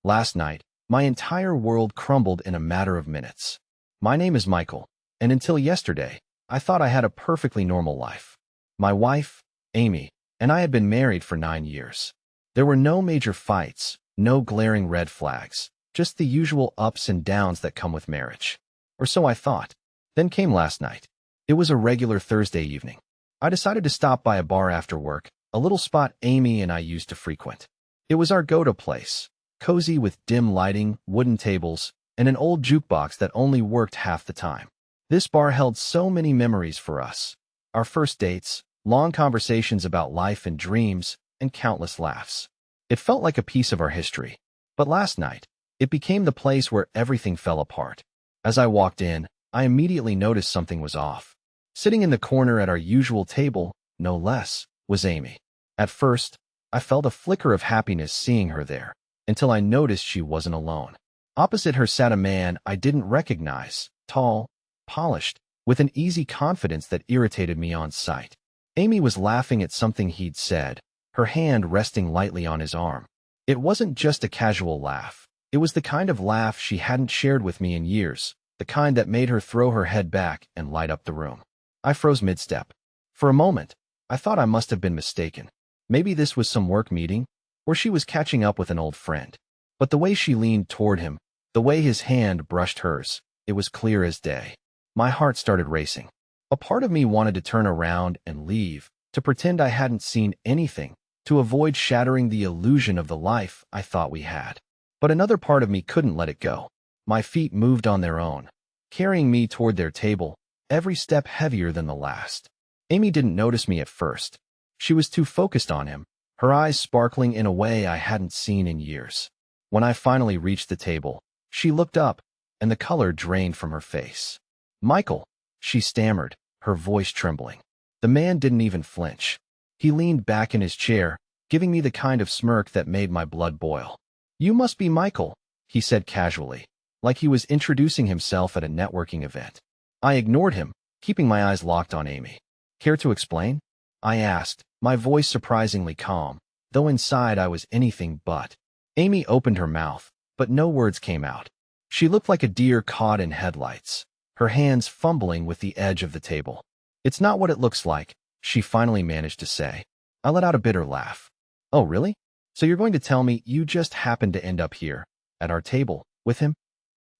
Last night, my entire world crumbled in a matter of minutes. My name is Michael, and until yesterday, I thought I had a perfectly normal life. My wife, Amy, and I had been married for 9 years. There were no major fights, no glaring red flags, just the usual ups and downs that come with marriage. Or so I thought. Then came last night. It was a regular Thursday evening. I decided to stop by a bar after work, a little spot Amy and I used to frequent. It was our go-to place, cozy with dim lighting, wooden tables, and an old jukebox that only worked half the time. This bar held so many memories for us. Our first dates, long conversations about life and dreams, and countless laughs. It felt like a piece of our history. But last night, it became the place where everything fell apart. As I walked in, I immediately noticed something was off. Sitting in the corner at our usual table, no less, was Amy. At first, I felt a flicker of happiness seeing her there, until I noticed she wasn't alone. Opposite her sat a man I didn't recognize, tall, polished, with an easy confidence that irritated me on sight. Amy was laughing at something he'd said, her hand resting lightly on his arm. It wasn't just a casual laugh. It was the kind of laugh she hadn't shared with me in years, the kind that made her throw her head back and light up the room. I froze mid-step. For a moment, I thought I must have been mistaken. Maybe this was some work meeting, or she was catching up with an old friend. But the way she leaned toward him, the way his hand brushed hers, it was clear as day. My heart started racing. A part of me wanted to turn around and leave, to pretend I hadn't seen anything, to avoid shattering the illusion of the life I thought we had. But another part of me couldn't let it go. My feet moved on their own, carrying me toward their table, every step heavier than the last. Amy didn't notice me at first. She was too focused on him, her eyes sparkling in a way I hadn't seen in years. When I finally reached the table, she looked up, and the color drained from her face. "Michael," she stammered, her voice trembling. The man didn't even flinch. He leaned back in his chair, giving me the kind of smirk that made my blood boil. "You must be Michael," he said casually, like he was introducing himself at a networking event. I ignored him, keeping my eyes locked on Amy. "Care to explain?" I asked, my voice surprisingly calm, though inside I was anything but. Amy opened her mouth, but no words came out. She looked like a deer caught in headlights, her hands fumbling with the edge of the table. "It's not what it looks like," she finally managed to say. I let out a bitter laugh. "Oh, really? So you're going to tell me you just happened to end up here, at our table, with him?"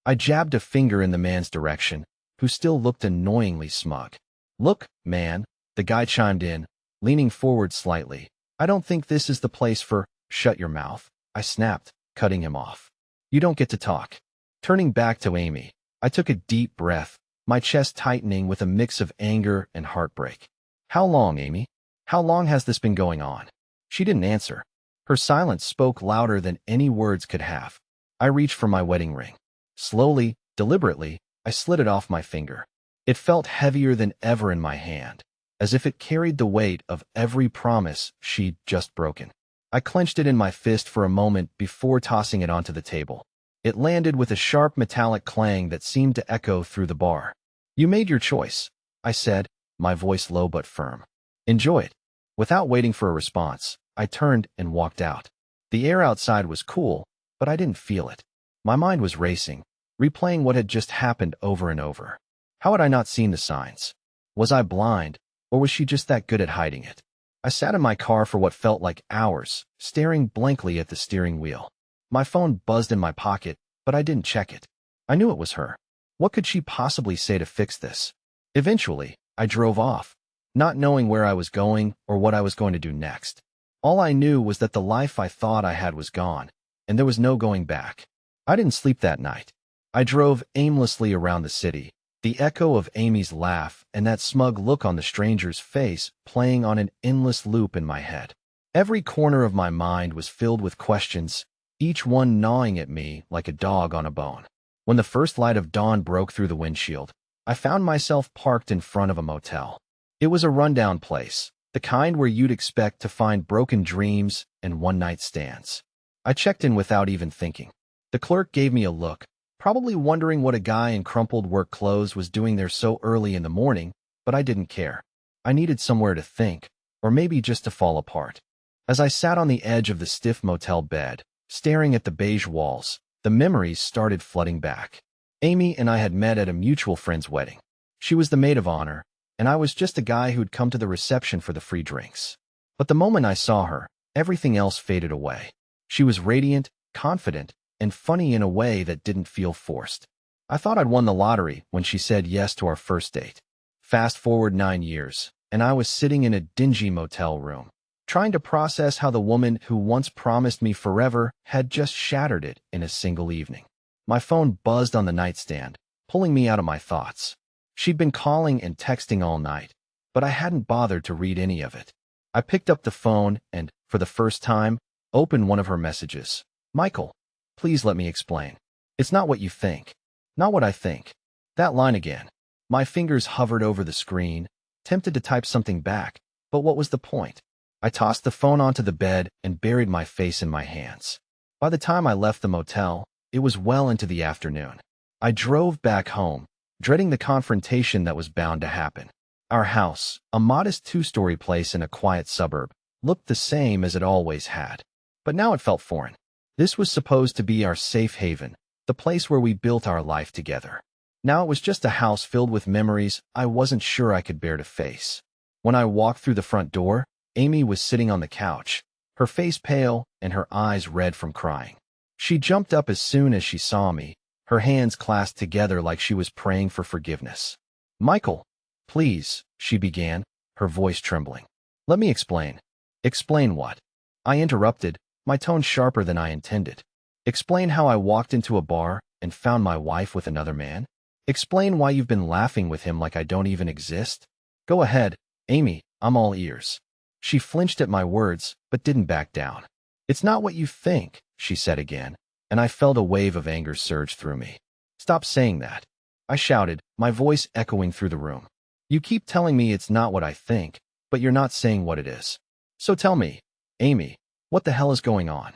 I jabbed a finger in the man's direction, who still looked annoyingly smug. "Look, man," the guy chimed in, leaning forward slightly. "I don't think this is the place for—" "Shut your mouth," I snapped, cutting him off. "You don't get to talk." Turning back to Amy, I took a deep breath, my chest tightening with a mix of anger and heartbreak. "How long, Amy? How long has this been going on?" She didn't answer. Her silence spoke louder than any words could have. I reached for my wedding ring. Slowly, deliberately, I slid it off my finger. It felt heavier than ever in my hand, as if it carried the weight of every promise she'd just broken. I clenched it in my fist for a moment before tossing it onto the table. It landed with a sharp metallic clang that seemed to echo through the bar. "You made your choice," I said, my voice low but firm. "Enjoy it." Without waiting for a response, I turned and walked out. The air outside was cool, but I didn't feel it. My mind was racing, replaying what had just happened over and over. How had I not seen the signs? Was I blind, or was she just that good at hiding it? I sat in my car for what felt like hours, staring blankly at the steering wheel. My phone buzzed in my pocket, but I didn't check it. I knew it was her. What could she possibly say to fix this? Eventually, I drove off, not knowing where I was going or what I was going to do next. All I knew was that the life I thought I had was gone, and there was no going back. I didn't sleep that night. I drove aimlessly around the city, the echo of Amy's laugh and that smug look on the stranger's face playing on an endless loop in my head. Every corner of my mind was filled with questions, each one gnawing at me like a dog on a bone. When the first light of dawn broke through the windshield, I found myself parked in front of a motel. It was a rundown place, the kind where you'd expect to find broken dreams and one-night stands. I checked in without even thinking. The clerk gave me a look, probably wondering what a guy in crumpled work clothes was doing there so early in the morning, but I didn't care. I needed somewhere to think, or maybe just to fall apart. As I sat on the edge of the stiff motel bed, staring at the beige walls. The memories started flooding back. Amy and I had met at a mutual friend's wedding. She was the maid of honor, and I was just a guy who'd come to the reception for the free drinks. But the moment I saw her, everything else faded away. She was radiant, confident, and funny in a way that didn't feel forced. I thought I'd won the lottery when she said yes to our first date. Fast forward 9 years, and I was sitting in a dingy motel room, trying to process how the woman who once promised me forever had just shattered it in a single evening. My phone buzzed on the nightstand, pulling me out of my thoughts. She'd been calling and texting all night, but I hadn't bothered to read any of it. I picked up the phone and, for the first time, opened one of her messages. "Michael, please let me explain. It's not what you think. Not what I think." That line again. My fingers hovered over the screen, tempted to type something back, but what was the point? I tossed the phone onto the bed and buried my face in my hands. By the time I left the motel, it was well into the afternoon. I drove back home, dreading the confrontation that was bound to happen. Our house, a modest 2-story place in a quiet suburb, looked the same as it always had. But now it felt foreign. This was supposed to be our safe haven, the place where we built our life together. Now it was just a house filled with memories I wasn't sure I could bear to face. When I walked through the front door, Amy was sitting on the couch, her face pale and her eyes red from crying. She jumped up as soon as she saw me, her hands clasped together like she was praying for forgiveness. "Michael, please," she began, her voice trembling. "Let me explain." "Explain what?" I interrupted, my tone sharper than I intended. "Explain how I walked into a bar and found my wife with another man? Explain why you've been laughing with him like I don't even exist? Go ahead, Amy, I'm all ears." She flinched at my words, but didn't back down. "It's not what you think," she said again, and I felt a wave of anger surge through me. "Stop saying that," I shouted, my voice echoing through the room. "You keep telling me it's not what I think, but you're not saying what it is. So tell me, Amy, what the hell is going on?"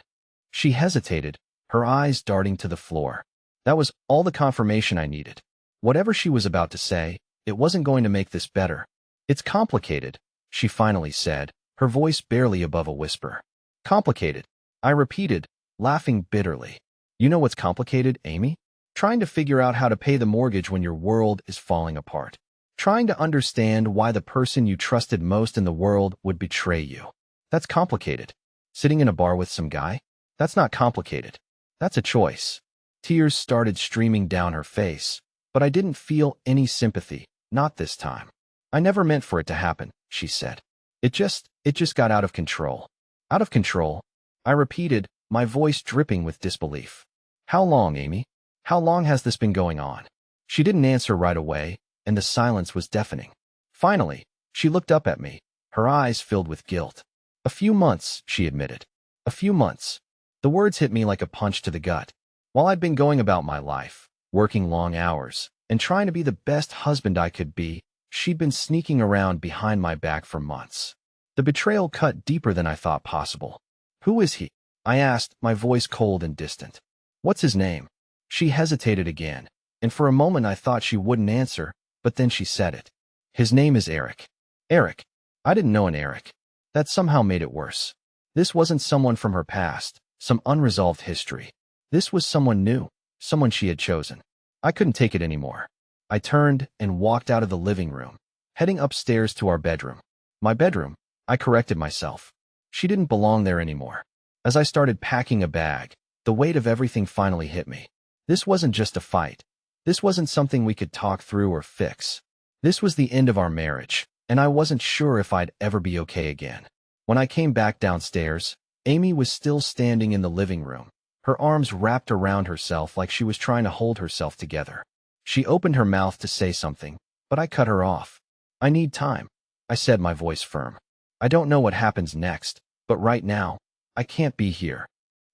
She hesitated, her eyes darting to the floor. That was all the confirmation I needed. Whatever she was about to say, it wasn't going to make this better. "It's complicated," she finally said, her voice barely above a whisper. "Complicated," I repeated, laughing bitterly. "You know what's complicated, Amy? Trying to figure out how to pay the mortgage when your world is falling apart. Trying to understand why the person you trusted most in the world would betray you. That's complicated. Sitting in a bar with some guy? That's not complicated. That's a choice." Tears started streaming down her face, but I didn't feel any sympathy, not this time. "I never meant for it to happen," she said. It just got out of control." "Out of control?" I repeated, my voice dripping with disbelief. "How long, Amy? How long has this been going on?" She didn't answer right away, and the silence was deafening. Finally, she looked up at me, her eyes filled with guilt. "A few months," she admitted. "A few months." The words hit me like a punch to the gut. While I'd been going about my life, working long hours, and trying to be the best husband I could be, she'd been sneaking around behind my back for months. The betrayal cut deeper than I thought possible. "Who is he?" I asked, my voice cold and distant. "What's his name?" She hesitated again, and for a moment I thought she wouldn't answer, but then she said it. "His name is Eric." Eric. I didn't know an Eric. That somehow made it worse. This wasn't someone from her past, some unresolved history. This was someone new, someone she had chosen. I couldn't take it anymore. I turned and walked out of the living room, heading upstairs to our bedroom. My bedroom, I corrected myself. She didn't belong there anymore. As I started packing a bag, the weight of everything finally hit me. This wasn't just a fight. This wasn't something we could talk through or fix. This was the end of our marriage, and I wasn't sure if I'd ever be okay again. When I came back downstairs, Amy was still standing in the living room, her arms wrapped around herself like she was trying to hold herself together. She opened her mouth to say something, but I cut her off. "I need time," I said, my voice firm. "I don't know what happens next, but right now, I can't be here."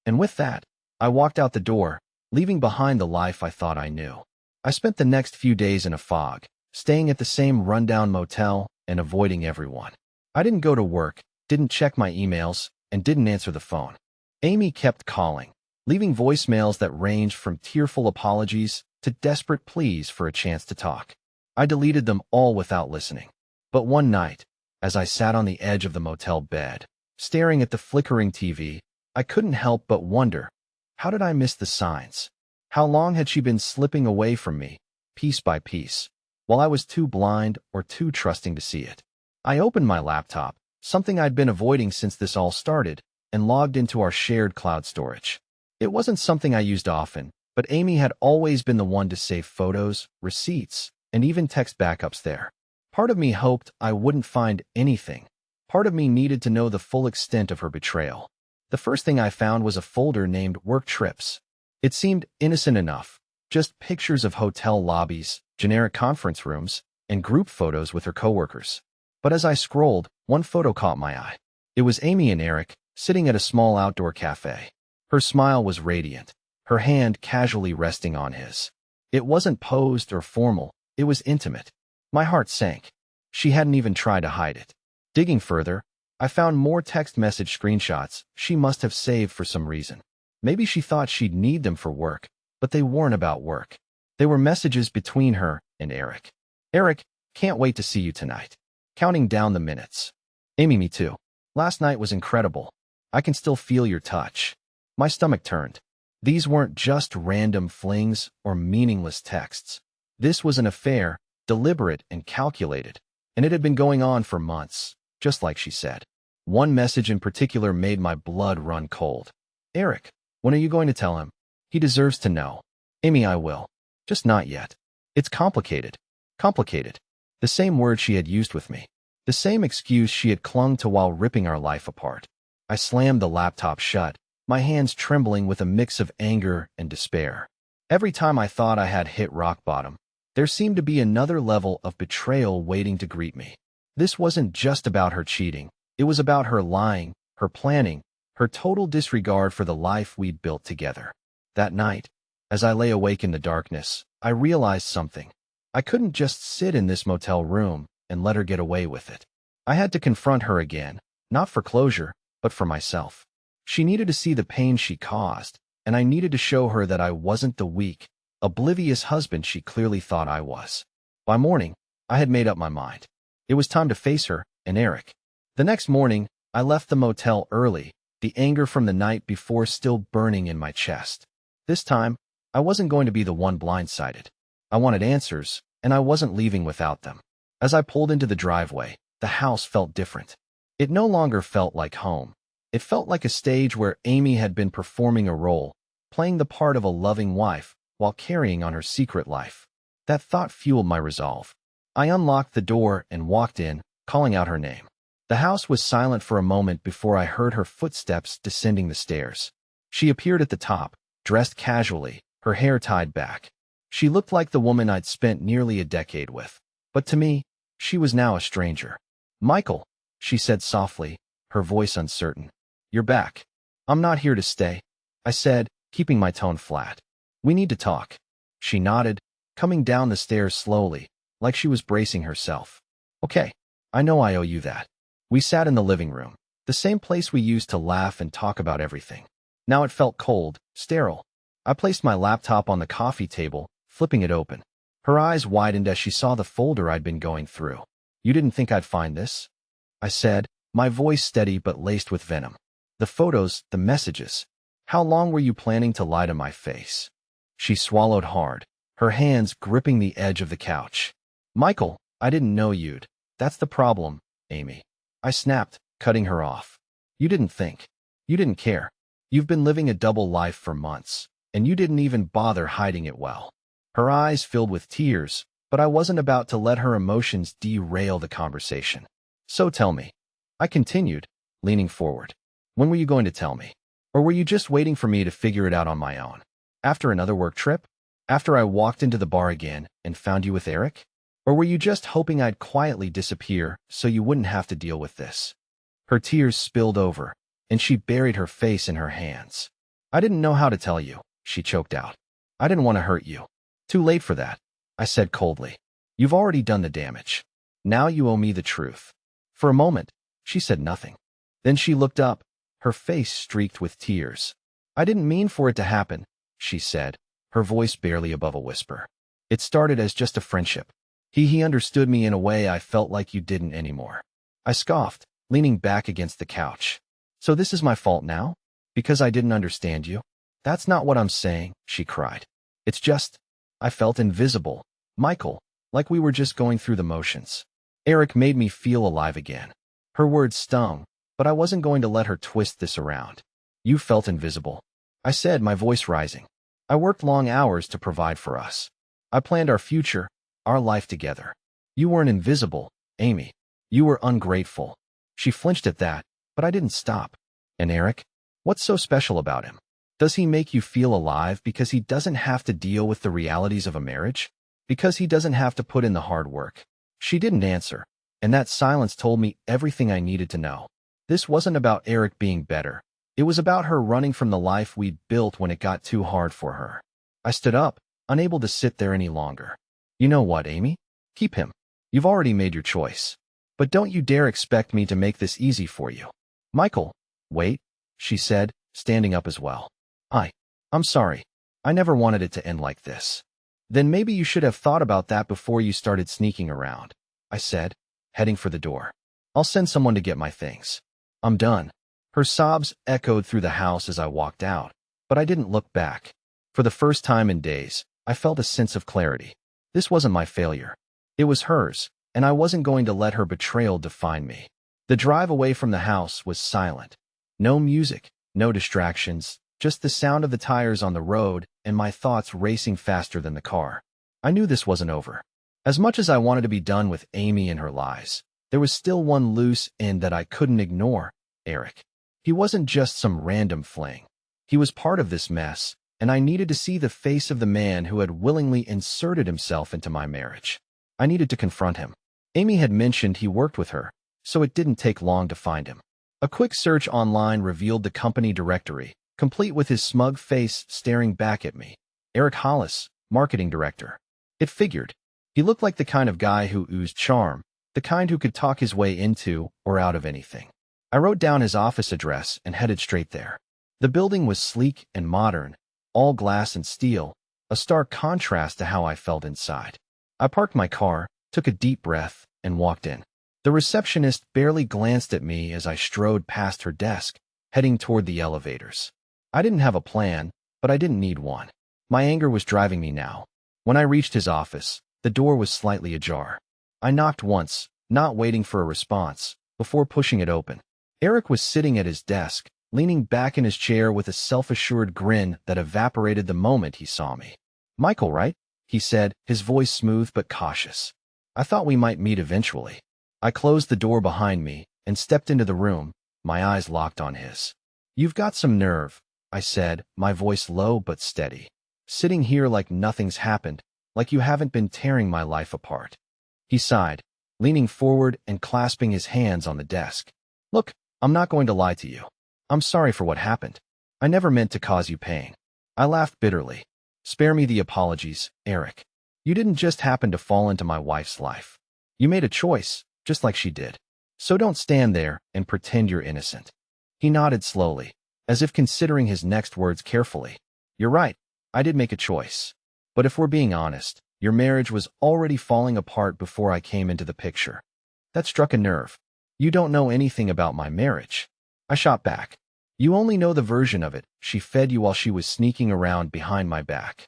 And with that, I walked out the door, leaving behind the life I thought I knew. I spent the next few days in a fog, staying at the same rundown motel and avoiding everyone. I didn't go to work, didn't check my emails, and didn't answer the phone. Amy kept calling, leaving voicemails that ranged from tearful apologies to desperate pleas for a chance to talk. I deleted them all without listening. But one night, as I sat on the edge of the motel bed, staring at the flickering TV, I couldn't help but wonder How did I miss the signs? How long had she been slipping away from me, piece by piece, while I was too blind or too trusting to see it? I opened my laptop, something I'd been avoiding since this all started, and logged into our shared cloud storage. It wasn't something I used often, but Amy had always been the one to save photos, receipts, and even text backups there. Part of me hoped I wouldn't find anything. Part of me needed to know the full extent of her betrayal. The first thing I found was a folder named Work Trips. It seemed innocent enough, just pictures of hotel lobbies, generic conference rooms, and group photos with her coworkers. But as I scrolled, one photo caught my eye. It was Amy and Eric, sitting at a small outdoor cafe. Her smile was radiant, her hand casually resting on his. It wasn't posed or formal, it was intimate. My heart sank. She hadn't even tried to hide it. Digging further, I found more text message screenshots she must have saved for some reason. Maybe she thought she'd need them for work, but they weren't about work. They were messages between her and Eric. Eric, can't wait to see you tonight. Counting down the minutes. Amy, me too. Last night was incredible. I can still feel your touch. My stomach turned. These weren't just random flings or meaningless texts. This was an affair, deliberate and calculated, and it had been going on for months, just like she said. One message in particular made my blood run cold. Eric, when are you going to tell him? He deserves to know. Amy, I will. Just not yet. It's complicated. Complicated. The same word she had used with me. The same excuse she had clung to while ripping our life apart. I slammed the laptop shut, my hands trembling with a mix of anger and despair. Every time I thought I had hit rock bottom, there seemed to be another level of betrayal waiting to greet me. This wasn't just about her cheating. It was about her lying, her planning, her total disregard for the life we'd built together. That night, as I lay awake in the darkness, I realized something. I couldn't just sit in this motel room and let her get away with it. I had to confront her again, not for closure, but for myself. She needed to see the pain she caused, and I needed to show her that I wasn't the weak, oblivious husband she clearly thought I was. By morning, I had made up my mind. It was time to face her and Eric. The next morning, I left the motel early, the anger from the night before still burning in my chest. This time, I wasn't going to be the one blindsided. I wanted answers, and I wasn't leaving without them. As I pulled into the driveway, the house felt different. It no longer felt like home. It felt like a stage where Amy had been performing a role, playing the part of a loving wife while carrying on her secret life. That thought fueled my resolve. I unlocked the door and walked in, calling out her name. The house was silent for a moment before I heard her footsteps descending the stairs. She appeared at the top, dressed casually, her hair tied back. She looked like the woman I'd spent nearly a decade with. But to me, she was now a stranger. Michael, she said softly, her voice uncertain. You're back. I'm not here to stay, I said, keeping my tone flat. We need to talk. She nodded, coming down the stairs slowly, like she was bracing herself. Okay, I know I owe you that. We sat in the living room, the same place we used to laugh and talk about everything. Now it felt cold, sterile. I placed my laptop on the coffee table, flipping it open. Her eyes widened as she saw the folder I'd been going through. You didn't think I'd find this? I said, my voice steady but laced with venom. The photos, the messages. How long were you planning to lie to my face? She swallowed hard, her hands gripping the edge of the couch. Michael, I didn't know you'd. That's the problem, Amy. I snapped, cutting her off. You didn't think. You didn't care. You've been living a double life for months, and you didn't even bother hiding it well. Her eyes filled with tears, but I wasn't about to let her emotions derail the conversation. So tell me, I continued, leaning forward. When were you going to tell me? Or were you just waiting for me to figure it out on my own? After another work trip? After I walked into the bar again and found you with Eric? Or were you just hoping I'd quietly disappear so you wouldn't have to deal with this? Her tears spilled over, and she buried her face in her hands. I didn't know how to tell you, she choked out. I didn't want to hurt you. Too late for that, I said coldly. You've already done the damage. Now you owe me the truth. For a moment, she said nothing. Then she looked up, her face streaked with tears. I didn't mean for it to happen, she said, her voice barely above a whisper. It started as just a friendship. He understood me in a way I felt like you didn't anymore. I scoffed, leaning back against the couch. So this is my fault now? Because I didn't understand you? That's not what I'm saying, she cried. It's just, I felt invisible. Michael, like we were just going through the motions. Eric made me feel alive again. Her words stung, but I wasn't going to let her twist this around. You felt invisible, I said, my voice rising. I worked long hours to provide for us. I planned our future, our life together. You weren't invisible, Amy. You were ungrateful. She flinched at that, but I didn't stop. And Eric? What's so special about him? Does he make you feel alive because he doesn't have to deal with the realities of a marriage? Because he doesn't have to put in the hard work? She didn't answer, and that silence told me everything I needed to know. This wasn't about Eric being better. It was about her running from the life we'd built when it got too hard for her. I stood up, unable to sit there any longer. You know what, Amy? Keep him. You've already made your choice. But don't you dare expect me to make this easy for you. Michael, wait, she said, standing up as well. I'm sorry. I never wanted it to end like this. Then maybe you should have thought about that before you started sneaking around, I said, heading for the door. I'll send someone to get my things. I'm done. Her sobs echoed through the house as I walked out, but I didn't look back. For the first time in days, I felt a sense of clarity. This wasn't my failure. It was hers, and I wasn't going to let her betrayal define me. The drive away from the house was silent. No music, no distractions, just the sound of the tires on the road and my thoughts racing faster than the car. I knew this wasn't over. As much as I wanted to be done with Amy and her lies, there was still one loose end that I couldn't ignore, Eric. He wasn't just some random fling. He was part of this mess, and I needed to see the face of the man who had willingly inserted himself into my marriage. I needed to confront him. Amy had mentioned he worked with her, so it didn't take long to find him. A quick search online revealed the company directory, complete with his smug face staring back at me. Eric Hollis, marketing director. It figured. He looked like the kind of guy who oozed charm, the kind who could talk his way into or out of anything. I wrote down his office address and headed straight there. The building was sleek and modern, all glass and steel, a stark contrast to how I felt inside. I parked my car, took a deep breath, and walked in. The receptionist barely glanced at me as I strode past her desk, heading toward the elevators. I didn't have a plan, but I didn't need one. My anger was driving me now. When I reached his office, the door was slightly ajar. I knocked once, not waiting for a response, before pushing it open. Eric was sitting at his desk, leaning back in his chair with a self-assured grin that evaporated the moment he saw me. Michael, right? He said, his voice smooth but cautious. I thought we might meet eventually. I closed the door behind me and stepped into the room, my eyes locked on his. You've got some nerve, I said, my voice low but steady. Sitting here like nothing's happened, like you haven't been tearing my life apart. He sighed, leaning forward and clasping his hands on the desk. Look, I'm not going to lie to you. I'm sorry for what happened. I never meant to cause you pain. I laughed bitterly. Spare me the apologies, Eric. You didn't just happen to fall into my wife's life. You made a choice, just like she did. So don't stand there and pretend you're innocent. He nodded slowly, as if considering his next words carefully. You're right, I did make a choice. But if we're being honest, your marriage was already falling apart before I came into the picture. That struck a nerve. You don't know anything about my marriage. I shot back. You only know the version of it she fed you while she was sneaking around behind my back.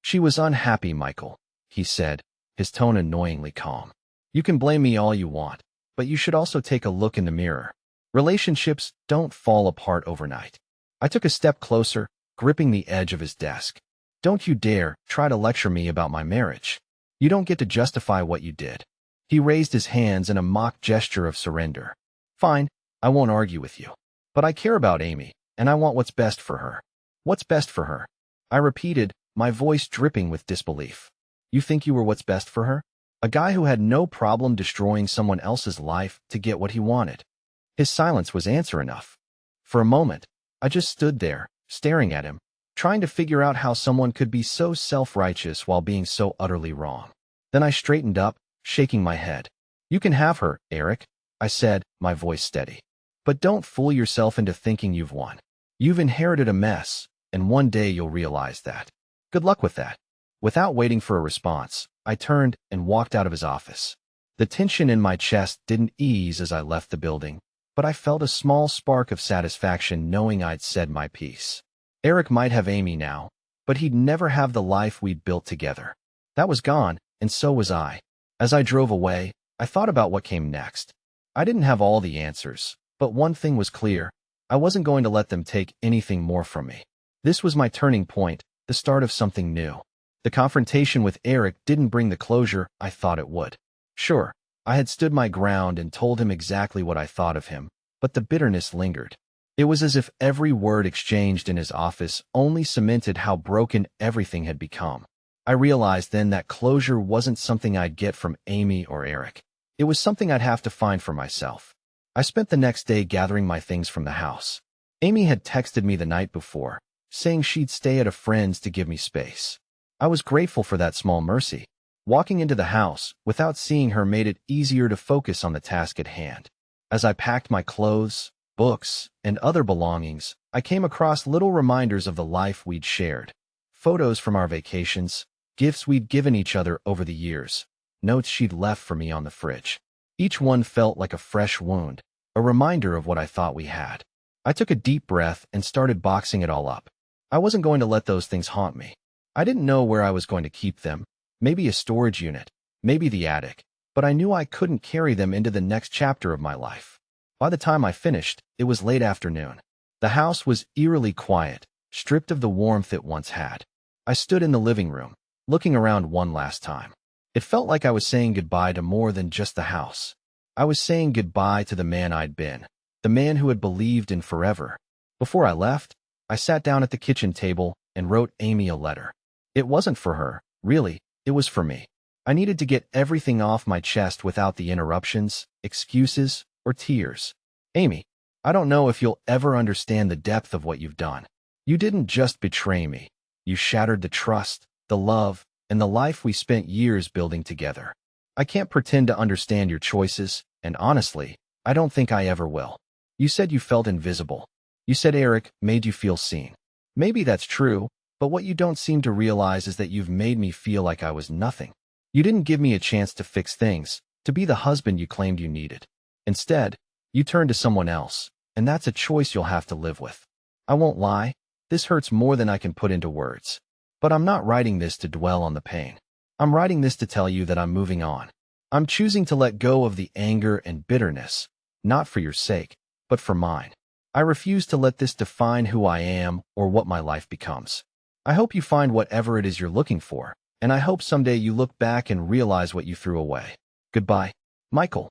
She was unhappy, Michael, he said, his tone annoyingly calm. You can blame me all you want, but you should also take a look in the mirror. Relationships don't fall apart overnight. I took a step closer, gripping the edge of his desk. Don't you dare try to lecture me about my marriage. You don't get to justify what you did. He raised his hands in a mock gesture of surrender. Fine, I won't argue with you. But I care about Amy, and I want what's best for her. What's best for her? I repeated, my voice dripping with disbelief. You think you were what's best for her? A guy who had no problem destroying someone else's life to get what he wanted. His silence was answer enough. For a moment, I just stood there, staring at him, trying to figure out how someone could be so self-righteous while being so utterly wrong. Then I straightened up, shaking my head. You can have her, Eric, I said, my voice steady. But don't fool yourself into thinking you've won. You've inherited a mess, and one day you'll realize that. Good luck with that. Without waiting for a response, I turned and walked out of his office. The tension in my chest didn't ease as I left the building, but I felt a small spark of satisfaction knowing I'd said my piece. Eric might have Amy now, but he'd never have the life we'd built together. That was gone, and so was I. As I drove away, I thought about what came next. I didn't have all the answers, but one thing was clear. I wasn't going to let them take anything more from me. This was my turning point, the start of something new. The confrontation with Eric didn't bring the closure I thought it would. Sure, I had stood my ground and told him exactly what I thought of him, but the bitterness lingered. It was as if every word exchanged in his office only cemented how broken everything had become. I realized then that closure wasn't something I'd get from Amy or Eric. It was something I'd have to find for myself. I spent the next day gathering my things from the house. Amy had texted me the night before, saying she'd stay at a friend's to give me space. I was grateful for that small mercy. Walking into the house without seeing her made it easier to focus on the task at hand. As I packed my clothes, books, and other belongings, I came across little reminders of the life we'd shared. Photos from our vacations, gifts we'd given each other over the years, notes she'd left for me on the fridge. Each one felt like a fresh wound, a reminder of what I thought we had. I took a deep breath and started boxing it all up. I wasn't going to let those things haunt me. I didn't know where I was going to keep them, maybe a storage unit, maybe the attic, but I knew I couldn't carry them into the next chapter of my life. By the time I finished, it was late afternoon. The house was eerily quiet, stripped of the warmth it once had. I stood in the living room, looking around one last time. It felt like I was saying goodbye to more than just the house. I was saying goodbye to the man I'd been, the man who had believed in forever. Before I left, I sat down at the kitchen table and wrote Amy a letter. It wasn't for her, really, it was for me. I needed to get everything off my chest without the interruptions, excuses, or tears. Amy, I don't know if you'll ever understand the depth of what you've done. You didn't just betray me. You shattered the trust, the love, and the life we spent years building together. I can't pretend to understand your choices, and honestly, I don't think I ever will. You said you felt invisible. You said Eric made you feel seen. Maybe that's true, but what you don't seem to realize is that you've made me feel like I was nothing. You didn't give me a chance to fix things, to be the husband you claimed you needed. Instead, you turned to someone else, and that's a choice you'll have to live with. I won't lie, this hurts more than I can put into words. But I'm not writing this to dwell on the pain. I'm writing this to tell you that I'm moving on. I'm choosing to let go of the anger and bitterness, not for your sake, but for mine. I refuse to let this define who I am or what my life becomes. I hope you find whatever it is you're looking for, and I hope someday you look back and realize what you threw away. Goodbye, Michael.